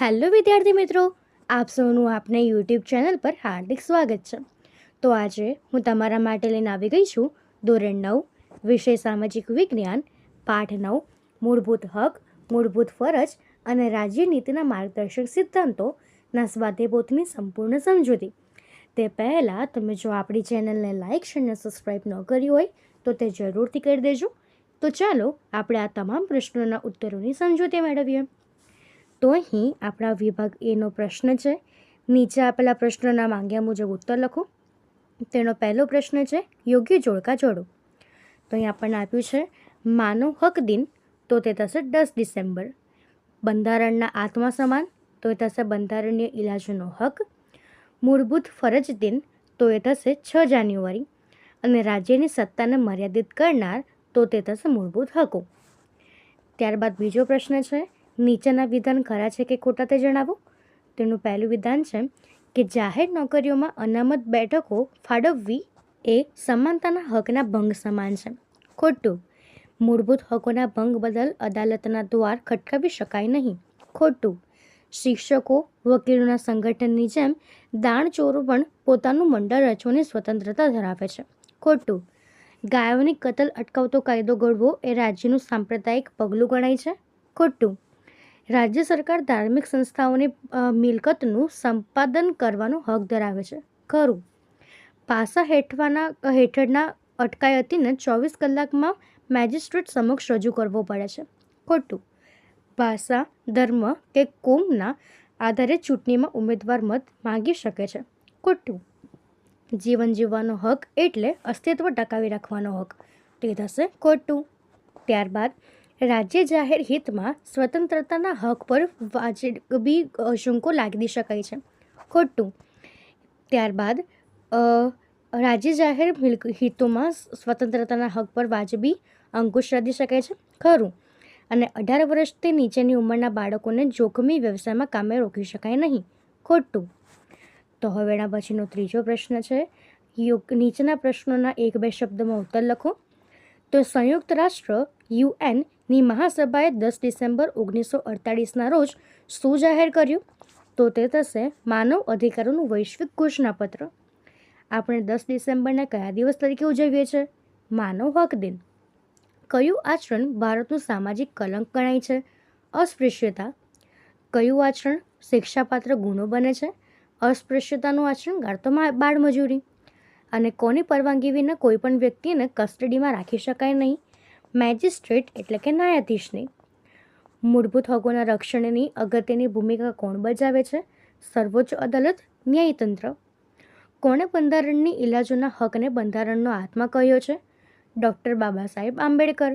Hello વિદ્યાર્થી મિત્રો, આપ સૌનું આપને યુટ્યુબ ચેનલ પર હાર્દિક સ્વાગત છે. તો આજે હું તમારા માટે લઈને આવી ગઈ છું ધોરણ 9 વિષય સામાજિક વિજ્ઞાન પાઠ 9 મૂળભૂત હક, મૂળભૂત ફરજ અને રાજ્ય નીતિના માર્ગદર્શક સિદ્ધાંતોના સ્વાધ્યાયપોથીની સંપૂર્ણ સમજૂતી. તે પહેલાં તમે જો આપણી ચેનલને લાઇક અને સબસ્ક્રાઈબ ન કરી હોય તો તે જરૂરથી કરી દેજો. તો ચાલો આપણે આ તમામ પ્રશ્નોના ઉત્તરોની સમજૂતી મેળવીએ. તો અહીં આપણા વિભાગ એનો પ્રશ્ન છે. નીચે આપેલા પ્રશ્નોના માંગ્યા મુજબ ઉત્તર લખો. તેનો પહેલો પ્રશ્ન છે યોગ્ય જોડકા જોડો. તો અહીં આપણને આપ્યું છે માનવ હક દિન, તો તે થશે 10 ડિસેમ્બર. બંધારણના આત્મા સમાન, તો એ થશે બંધારણીય ઇલાજનો હક. મૂળભૂત ફરજ દિન, તો એ થશે 6 જાન્યુઆરી. અને રાજ્યની સત્તાને મર્યાદિત કરનાર, તો તે થશે મૂળભૂત હકો. ત્યારબાદ બીજો પ્રશ્ન છે નીચેના વિધાન ખરા છે કે ખોટા તે જણાવો. તેનું પહેલું વિધાન છે કે જાહેર નોકરીઓમાં અનામત બેઠકો ફાળવવી એ સમાનતાના હકના ભંગ સમાન છે. ખોટું. મૂળભૂત હકોના ભંગ બદલ અદાલતના દ્વાર ખટકાવી શકાય નહીં. ખોટું. શિક્ષકો વકીલોના સંગઠનની જેમ દાણચોરો પણ પોતાનું મંડળ રચવાની સ્વતંત્રતા ધરાવે છે. ખોટું. ગાયોની કતલ અટકાવતો કાયદો ઘડવો એ રાજ્યનું સાંપ્રદાયિક પગલું ગણાય છે. ખોટું. રાજ્ય સરકાર ધાર્મિક સંસ્થાઓની મિલકતનું સંપાદન કરવાનો હક ધરાવે છે. ખરું. પાસા હેઠળના અટકાયતીને 24 કલાકમાં મેજિસ્ટ્રેટ સમક્ષ રજૂ કરવો પડે છે. ખોટું. ભાષા, ધર્મ કે કોમના આધારે ચૂંટણીમાં ઉમેદવાર મત માગી શકે છે. ખોટું. જીવન જીવવાનો હક એટલે અસ્તિત્વ ટકાવી રાખવાનો હક, તે થશે ખોટું. ત્યારબાદ રાજ્ય જાહેર હિતમાં સ્વતંત્રતાના હક પર વાજબી શુલ્કો લાદી શકાય છે. ખોટું. ત્યારબાદ રાજ્ય જાહેર હિતોમાં સ્વતંત્રતાના હક પર વાજબી અંકુશ લાદી શકાય છે. ખરું. અને 18 વર્ષથી નીચેની ઉંમરના બાળકોને જોખમી વ્યવસાયમાં કામે રોકી શકાય નહીં. ખોટું. તો હવે એના પછીનો ત્રીજો પ્રશ્ન છે નીચેના પ્રશ્નોના 1-2 શબ્દમાં ઉત્તર લખો. તો સંયુક્ત રાષ્ટ્ર યુએનની મહાસભાએ 10 ડિસેમ્બર 1948ના રોજ શું જાહેર કર્યું? તો તે થશે માનવ અધિકારોનું વૈશ્વિક ઘોષણાપત્ર. આપણે 10 ડિસેમ્બરને કયા દિવસ તરીકે ઉજવીએ છીએ? માનવ હક દિન. કયું આચરણ ભારતનું સામાજિક કલંક ગણાય છે? અસ્પૃશ્યતા. કયું આચરણ શિક્ષાપાત્ર ગુનો બને છે? અસ્પૃશ્યતાનું આચરણ ગાળતો બાળમજૂરી. અને કોની પરવાનગી વિના કોઈ પણ વ્યક્તિને કસ્ટડીમાં રાખી શકાય નહીં? મેજિસ્ટ્રેટ એટલે કે ન્યાયાધીશની. મૂળભૂત હકોના રક્ષણની અગત્યની ભૂમિકા કોણ બજાવે છે? સર્વોચ્ચ અદાલત, ન્યાયતંત્ર. કોણે બંધારણની ઇલાજોના હકને બંધારણનો આત્મા કહ્યો છે? ડૉક્ટર બાબા સાહેબ આંબેડકર.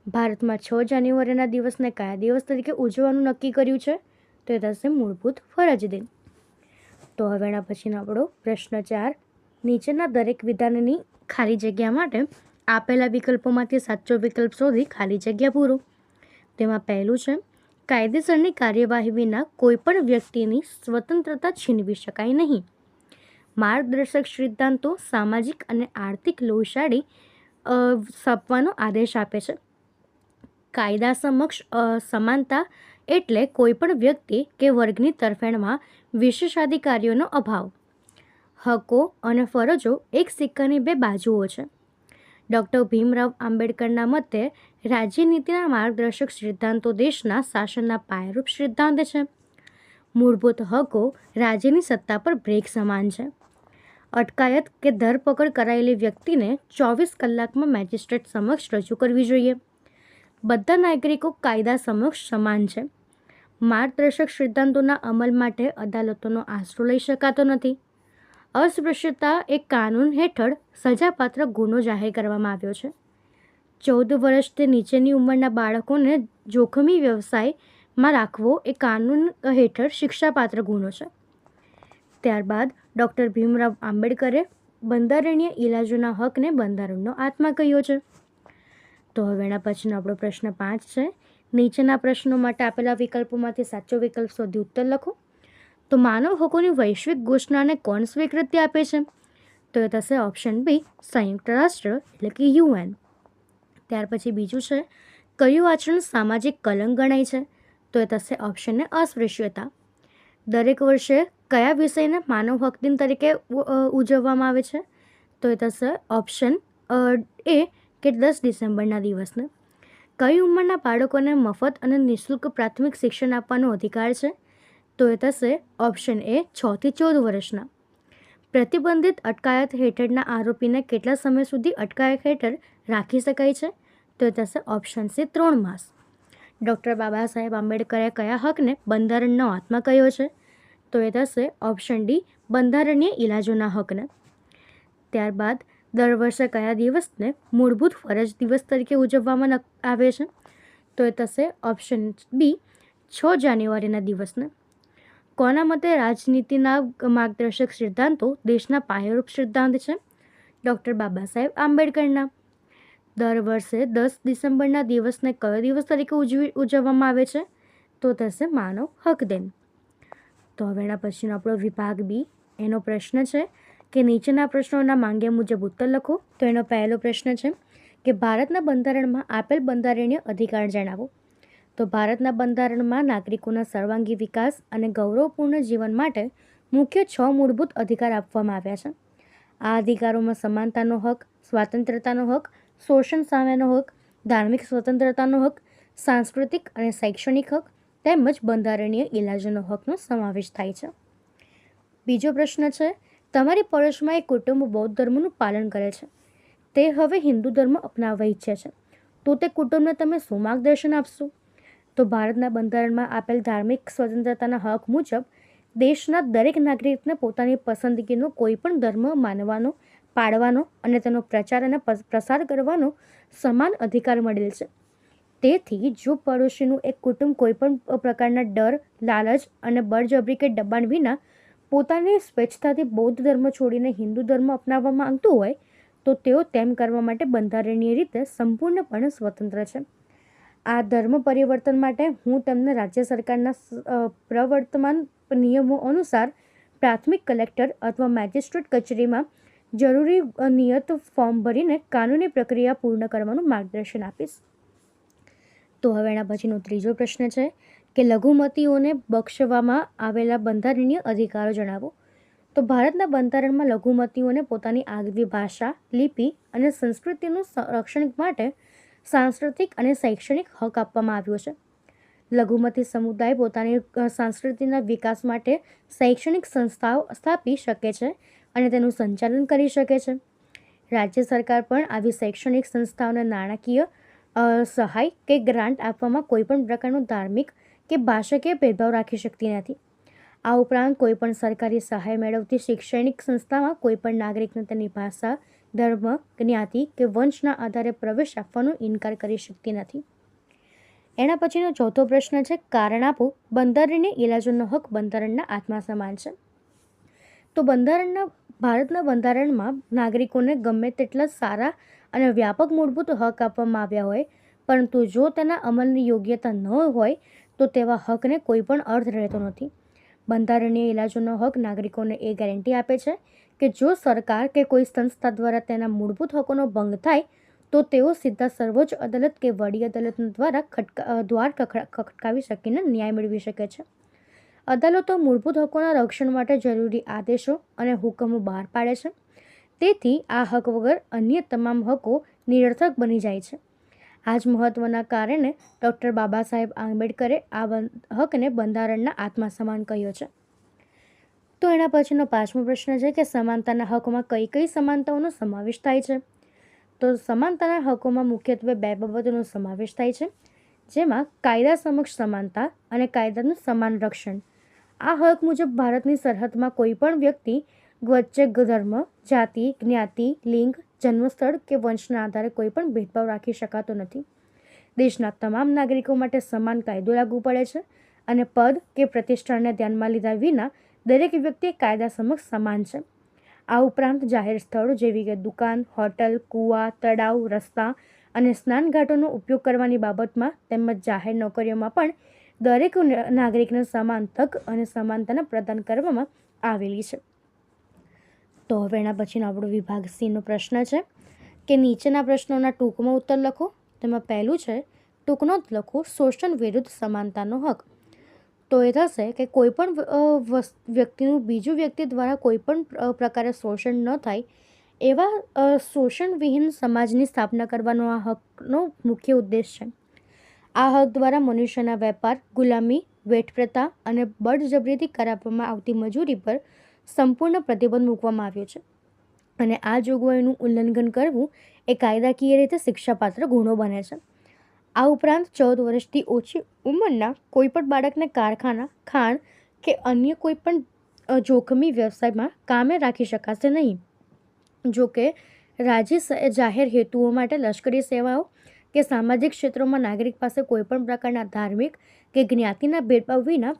ભારતમાં 6 જાન્યુઆરીના દિવસને કયા દિવસ તરીકે ઉજવવાનું નક્કી કર્યું છે? તો એ થશે મૂળભૂત ફરજ દિન. તો હવે એના પછીનો આપણો પ્રશ્ન 4. નીચેના દરેક વિધાનની ખાલી જગ્યા માટે આપેલા વિકલ્પોમાંથી સાચો વિકલ્પ શોધી ખાલી જગ્યા પૂરો. તેમાં પહેલું છે કાયદેસરની કાર્યવાહી વિના કોઈપણ વ્યક્તિની સ્વતંત્રતા છીનવી શકાય નહીં. માર્ગદર્શક સિદ્ધાંતો સામાજિક અને આર્થિક લોહશાળી સ્થાપવાનો આદેશ આપે છે. કાયદા સમક્ષ સમાનતા એટલે કોઈપણ વ્યક્તિ કે વર્ગની તરફેણમાં વિશેષાધિકારીઓનો અભાવ. હકો અને ફરજો એક સિક્કાની 2 બાજુઓ છે. ડૉક્ટર ભીમરાવ આંબેડકરના મતે રાજ્યનીતિના માર્ગદર્શક સિદ્ધાંતો દેશના શાસનના પાયારૂપ સિદ્ધાંત છે. મૂળભૂત હકો રાજ્યની સત્તા પર બ્રેક સમાન છે. અટકાયત કે ધરપકડ કરાયેલી વ્યક્તિને 24 કલાકમાં મેજિસ્ટ્રેટ સમક્ષ રજૂ કરવી જોઈએ. બધા નાગરિકો કાયદા સમક્ષ સમાન છે. માર્ગદર્શક સિદ્ધાંતોના અમલ માટે અદાલતોનો આશરો લઈ શકાતો નથી. અસ્પૃશ્યતા એક કાનૂન હેઠળ સજાપાત્ર ગુનો જાહેર કરવામાં આવ્યો છે. 14 વર્ષથી નીચેની ઉંમરના બાળકોને જોખમી વ્યવસાયમાં રાખવો એ કાનૂન હેઠળ શિક્ષાપાત્ર ગુનો છે. ત્યારબાદ ડૉક્ટર ભીમરાવ આંબેડકરે બંધારણીય ઇલાજોના હકને બંધારણનો આત્મા કહ્યો છે. તો હવે એના પછીનો આપણો પ્રશ્ન 5 છે. નીચેના પ્રશ્નો માટે આપેલા વિકલ્પોમાંથી સાચો વિકલ્પ શોધી ઉત્તર લખો. તો માનવ હકોની વૈશ્વિક ઘોષણાને કોણ સ્વીકૃતિ આપે છે? તો એ થશે ઓપ્શન બી, સંયુક્ત રાષ્ટ્ર એટલે કે યુએન. ત્યાર પછી બીજું છે કયું આચરણ સામાજિક કલંક ગણાય છે? તો તો એ થશે ઓપ્શન એ અસ્પૃશ્યતા. દરેક વર્ષે કયા વિષયને માનવ હક દિન તરીકે ઉજવવામાં આવે છે? તો એ થશે ઓપ્શન એ કે 10 ડિસેમ્બરના દિવસને. કઈ ઉંમરના બાળકોને મફત અને નિઃશુલ્ક પ્રાથમિક શિક્ષણ આપવાનો અધિકાર છે? તો એ થશે ઓપ્શન એ 6 થી 14 વર્ષના. પ્રતિબંધિત અટકાયત હેઠળના આરોપીને કેટલા સમય સુધી અટકાયત હેઠળ રાખી શકાય છે? તો એ થશે ઓપ્શન સી 3 માસ. ડૉક્ટર બાબા સાહેબ આંબેડકરે કયા હકને બંધારણનો આત્મા કહ્યો છે? તો એ થશે ઓપ્શન ડી બંધારણીય ઇલાજોના હકને. ત્યારબાદ દર વર્ષે કયા દિવસને મૂળભૂત ફરજ દિવસ તરીકે ઉજવવામાં આવે છે? તો એ થશે ઓપ્શન બી 6 જાન્યુઆરીના દિવસને. કોના મતે રાજનીતિના માર્ગદર્શક સિદ્ધાંતો દેશના પાયારૂપ સિદ્ધાંત છે? ડૉક્ટર બાબા સાહેબ આંબેડકરના. દર વર્ષે 10 ડિસેમ્બરના દિવસને કયો દિવસ તરીકે ઉજવવામાં આવે છે? તો થશે માનવ હક દિન. તો હવે એના પછીનો આપણો વિભાગ બી, એનો પ્રશ્ન છે કે નીચેના પ્રશ્નોના માંગ્યા મુજબ ઉત્તર લખો. તો એનો પહેલો પ્રશ્ન છે કે ભારતના બંધારણમાં આપેલ બંધારણીય અધિકાર જણાવો. તો ભારતના બંધારણમાં નાગરિકોના સર્વાંગી વિકાસ અને ગૌરવપૂર્ણ જીવન માટે મુખ્ય 6 મૂળભૂત અધિકાર આપવામાં આવ્યા છે. આ અધિકારોમાં સમાનતાનો હક, સ્વાતંત્રતાનો હક, શોષણ સામેનો હક, ધાર્મિક સ્વતંત્રતાનો હક, સાંસ્કૃતિક અને શૈક્ષણિક હક તેમજ બંધારણીય ઇલાજોનો હકનો સમાવેશ થાય છે. બીજો પ્રશ્ન છે, તમારી પડોશમાં એક કુટુંબ બૌદ્ધ ધર્મનું પાલન કરે છે. તે હવે હિન્દુ ધર્મ અપનાવવા ઈચ્છે છે. તો તે કુટુંબને તમે શું માર્ગદર્શન આપશો? તો ભારતના બંધારણમાં આપેલ ધાર્મિક સ્વતંત્રતાના હક મુજબ દેશના દરેક નાગરિકને પોતાની પસંદગીનો કોઈ પણ ધર્મ માનવાનો, પાળવાનો અને તેનો પ્રચાર અને પ્રસાર કરવાનો સમાન અધિકાર મળેલ છે. તેથી જો પડોશીનું એક કુટુંબ કોઈપણ પ્રકારના ડર, લાલચ અને બળજબરી કે દબાણ વિના પોતાની સ્વેચ્છાથી બૌદ્ધ ધર્મ છોડીને હિન્દુ ધર્મ અપનાવવા માંગતું હોય તો તેઓ તેમ કરવા માટે બંધારણીય રીતે સંપૂર્ણપણે સ્વતંત્ર છે. આ ધર્મ પરિવર્તન માટે હું તેમને રાજ્ય સરકારના પ્રવર્તમાન નિયમો અનુસાર પ્રાથમિક કલેક્ટર અથવા મેજિસ્ટ્રેટ કચેરીમાં જરૂરી નિયત ફોર્મ ભરીને કાનૂની પ્રક્રિયા પૂર્ણ કરવાનું માર્ગદર્શન આપીશ. તો હવે એના પછીનો ત્રીજો પ્રશ્ન છે કે લઘુમતીઓને બક્ષવામાં આવેલા બંધારણીય અધિકારો જણાવો. તો ભારતના બંધારણમાં લઘુમતીઓને પોતાની આગવી ભાષા, લિપિ અને સંસ્કૃતિનું સંરક્ષણ માટે સાંસ્કૃતિક અને શૈક્ષણિક હક આપવામાં આવ્યો છે. લઘુમતી સમુદાય પોતાની સંસ્કૃતિના વિકાસ માટે શૈક્ષણિક સંસ્થાઓ સ્થાપી શકે છે અને તેનું સંચાલન કરી શકે છે. રાજ્ય સરકાર પણ આવી શૈક્ષણિક સંસ્થાઓને નાણાકીય સહાય કે ગ્રાન્ટ આપવામાં કોઈપણ પ્રકારનો ધાર્મિક કે ભાષાકીય ભેદભાવ રાખી શકતી નથી. આ ઉપરાંત કોઈપણ સરકારી સહાય મેળવતી શૈક્ષણિક સંસ્થામાં કોઈપણ નાગરિકને તેની ભાષા, ધર્મ, જ્ઞાતિ કે વંશના આધારે પ્રવેશ આપવાનો ઇનકાર કરી શકતી નથી. એના પછીનો ચોથો પ્રશ્ન છે, કારણ આપો બંધારણીય ઇલાજોનો હક બંધારણના આત્મા સમાન છે. તો ભારતના બંધારણમાં નાગરિકોને ગમે તેટલા સારા અને વ્યાપક મૂળભૂત હક આપવામાં આવ્યા હોય, પરંતુ જો તેના અમલની યોગ્યતા ન હોય તો તેવા હકને કોઈ પણ અર્થ રહેતો નથી. બંધારણીય ઇલાજોનો હક નાગરિકોને એ ગેરંટી આપે છે કે જો સરકાર કે કોઈ સંસ્થા દ્વારા તેના મૂળભૂત હકોનો ભંગ થાય તો તેઓ સીધા સર્વોચ્ચ અદાલત કે વડી અદાલત દ્વારા દ્વાર ખટકાવી શકીને ન્યાય મેળવી શકે છે. અદાલતો મૂળભૂત હકોના રક્ષણ માટે જરૂરી આદેશો અને હુકમો બહાર પાડે છે. તેથી આ હક વગર અન્ય તમામ હકો નિરર્થક બની જાય છે. આ જ મહત્વના કારણે ડૉક્ટર બાબા સાહેબ આંબેડકરે આ હકને બંધારણના આત્મા સમાન કહ્યો છે. તો એના પછીનો પાંચમો પ્રશ્ન છે કે સમાનતાના હકોમાં કઈ કઈ સમાનતાઓનો સમાવેશ થાય છે? તો સમાનતાના હકોમાં મુખ્યત્વે 2 બાબતોનો સમાવેશ થાય છે, જેમાં કાયદા સમક્ષ સમાનતા અને કાયદાનું સમાન રક્ષણ. આ હક મુજબ ભારતની સરહદમાં કોઈ પણ વ્યક્તિ વચ્ચે ધર્મ, જાતિ, જ્ઞાતિ, લિંગ, જન્મસ્થળ કે વંશના આધારે કોઈ પણ ભેદભાવ રાખી શકાતો નથી. દેશના તમામ નાગરિકો માટે સમાન કાયદો લાગુ પડે છે અને પદ કે પ્રતિષ્ઠાને ધ્યાનમાં લીધા વિના દરેક વ્યક્તિ કાયદા સમક્ષ સમાન છે. આ ઉપરાંત જાહેર સ્થળો જેવી કે દુકાન, હોટલ, કૂવા, તળાવ, રસ્તા અને સ્નાનઘાટોનો ઉપયોગ કરવાની બાબતમાં તેમજ જાહેર નોકરીઓમાં પણ દરેક નાગરિકને સમાન તક અને સમાનતાને પ્રદાન કરવામાં આવેલી છે. તો હવે એના પછીનો આપણો વિભાગ સીનો પ્રશ્ન છે કે નીચેના પ્રશ્નોના ટૂંકમાં ઉત્તર લખો. તેમાં પહેલું છે, ટૂંકનો લખો શોષણ વિરુદ્ધ સમાનતાનો હક. તો એ થશે કે કોઈપણ વ્યક્તિનું બીજું વ્યક્તિ દ્વારા કોઈપણ પ્રકારે શોષણ ન થાય એવા શોષણવિહીન સમાજની સ્થાપના કરવાનો આ હકનો મુખ્ય ઉદ્દેશ છે. આ હક દ્વારા મનુષ્યના વેપાર, ગુલામી, વેઠપ્રથા અને બળજબરીથી કરાવવામાં આવતી મજૂરી પર સંપૂર્ણ પ્રતિબંધ મૂકવામાં આવ્યો છે અને આ જોગવાઈનું ઉલ્લંઘન કરવું એ કાયદાકીય રીતે શિક્ષાપાત્ર ગુનો બને છે. આ ઉપરાંત 14 વર્ષથી ઓછી ઉંમરના કોઈપણ બાળકને કારખાના, ખાણ કે અન્ય કોઈપણ જોખમી વ્યવસાયમાં કામે રાખી શકાશે નહીં. જો કે જાહેર હેતુઓ માટે લશ્કરી સેવાઓ કે સામાજિક ક્ષેત્રોમાં નાગરિક પાસે કોઈપણ પ્રકારના ધાર્મિક કે જ્ઞાતિના ભેદભાવ વિના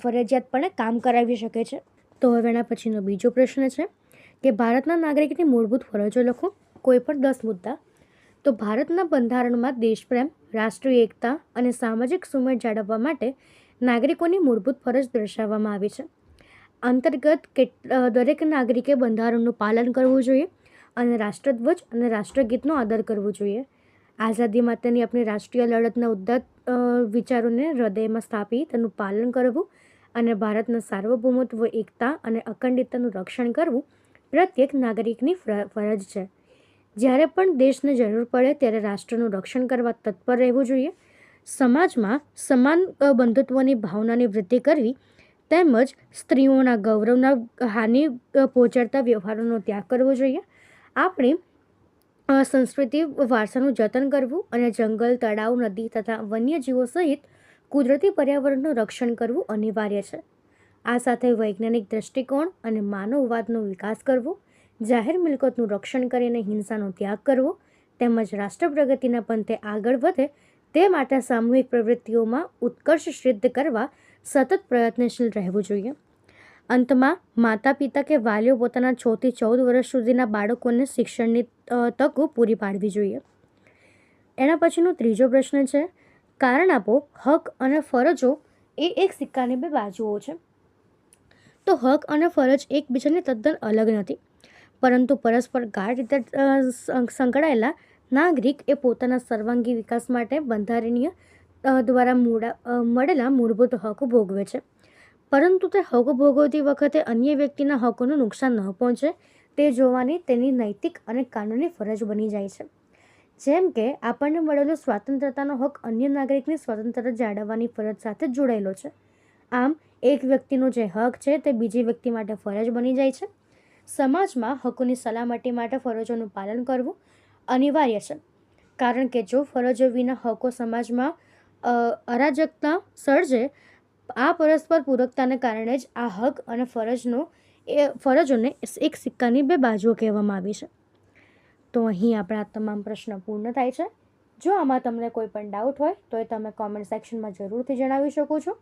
ફરજિયાતપણે કામ કરાવી શકે છે. તો હવે એના પછીનો બીજો પ્રશ્ન છે કે ભારતના નાગરિકની મૂળભૂત ફરજો લખો. કોઈપણ 10 મુદ્દા. તો ભારતના બંધારણમાં દેશપ્રેમ, રાષ્ટ્રીય એકતા અને સામાજિક સુમેળ જાળવવા માટે નાગરિકોની મૂળભૂત ફરજ દર્શાવવામાં આવી છે. અંતર્ગત દરેક નાગરિકે બંધારણનું પાલન કરવું જોઈએ અને રાષ્ટ્રધ્વજ અને રાષ્ટ્રગીતનો આદર કરવો જોઈએ. આઝાદી માટેની આપણી રાષ્ટ્રીય લડતના ઉદ્ધત વિચારોને હૃદયમાં સ્થાપી તેનું પાલન કરવું અને ભારતના સાર્વભૌમત્વ, એકતા અને અખંડિતતાનું રક્ષણ કરવું પ્રત્યેક નાગરિકની ફરજ છે. જ્યારે પણ દેશને જરૂર પડે ત્યારે રાષ્ટ્રનું રક્ષણ કરવા તત્પર રહેવું જોઈએ. સમાજમાં સમાન બંધુત્વની ભાવનાની વૃદ્ધિ કરવી તેમજ સ્ત્રીઓના ગૌરવના હાનિ પહોંચાડતા વ્યવહારોનો ત્યાગ કરવો જોઈએ. આપણી સંસ્કૃતિ વારસાનું જતન કરવું અને જંગલ, તળાવ, નદી તથા વન્યજીવો સહિત કુદરતી પર્યાવરણનું રક્ષણ કરવું અનિવાર્ય છે. આ સાથે વૈજ્ઞાનિક દૃષ્ટિકોણ અને માનવવાદનો વિકાસ કરવો, જાહેર મિલકતનું રક્ષણ કરીને હિંસાનો ત્યાગ કરવો તેમજ રાષ્ટ્ર પ્રગતિના પંથે આગળ વધે તે માટે સામૂહિક પ્રવૃત્તિઓમાં ઉત્કર્ષ સિદ્ધ કરવા સતત પ્રયત્નશીલ રહેવું જોઈએ. અંતમાં માતા પિતા કે વાલીઓ પોતાના 6 થી 14 વર્ષ સુધીના બાળકોને શિક્ષણની તકો પૂરી પાડવી જોઈએ. એના પછીનો ત્રીજો પ્રશ્ન છે, કારણ આપો, હક અને ફરજો એ એક સિક્કાની 2 બાજુઓ છે. તો હક અને ફરજ એકબીજાને તદ્દન અલગ નથી, પરંતુ પરસ્પર ગાઢ રીતે સંકળાયેલા. નાગરિક એ પોતાના સર્વાંગી વિકાસ માટે બંધારણીય દ્વારા મળેલા મૂળભૂત હક ભોગવે છે, પરંતુ તે હક ભોગવતી વખતે અન્ય વ્યક્તિના હકોનું નુકસાન ન પહોંચે તે જોવાની તેની નૈતિક અને કાનૂની ફરજ બની જાય છે. જેમ કે આપણને મળેલો સ્વતંત્રતાનો હક અન્ય નાગરિકની સ્વતંત્રતા જાળવવાની ફરજ સાથે જોડાયેલો છે. આમ એક વ્યક્તિનો જે હક છે તે બીજી વ્યક્તિ માટે ફરજ બની જાય છે. સમાજમાં હકોની સલામતી માટે ફરજોનું પાલન કરવું અનિવાર્ય છે, કારણ કે જો ફરજો વિના હકો સમાજમાં અરાજકતા સર્જે. આ પરસ્પર પૂરકતાને કારણે જ આ હક અને ફરજોને એક સિક્કાની 2 બાજુઓ કહેવામાં આવી છે. તો અહીં આપણા તમામ પ્રશ્નો પૂર્ણ થાય છે. જો આમાં તમને કોઈ પણ ડાઉટ હોય તો એ તમે કોમેન્ટ સેક્શનમાં જરૂરથી જણાવી શકો છો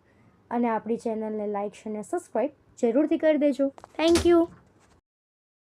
અને આપણી ચેનલને લાઇક અને સબસ્ક્રાઈબ જરૂરથી કરી દેજો. Thank you.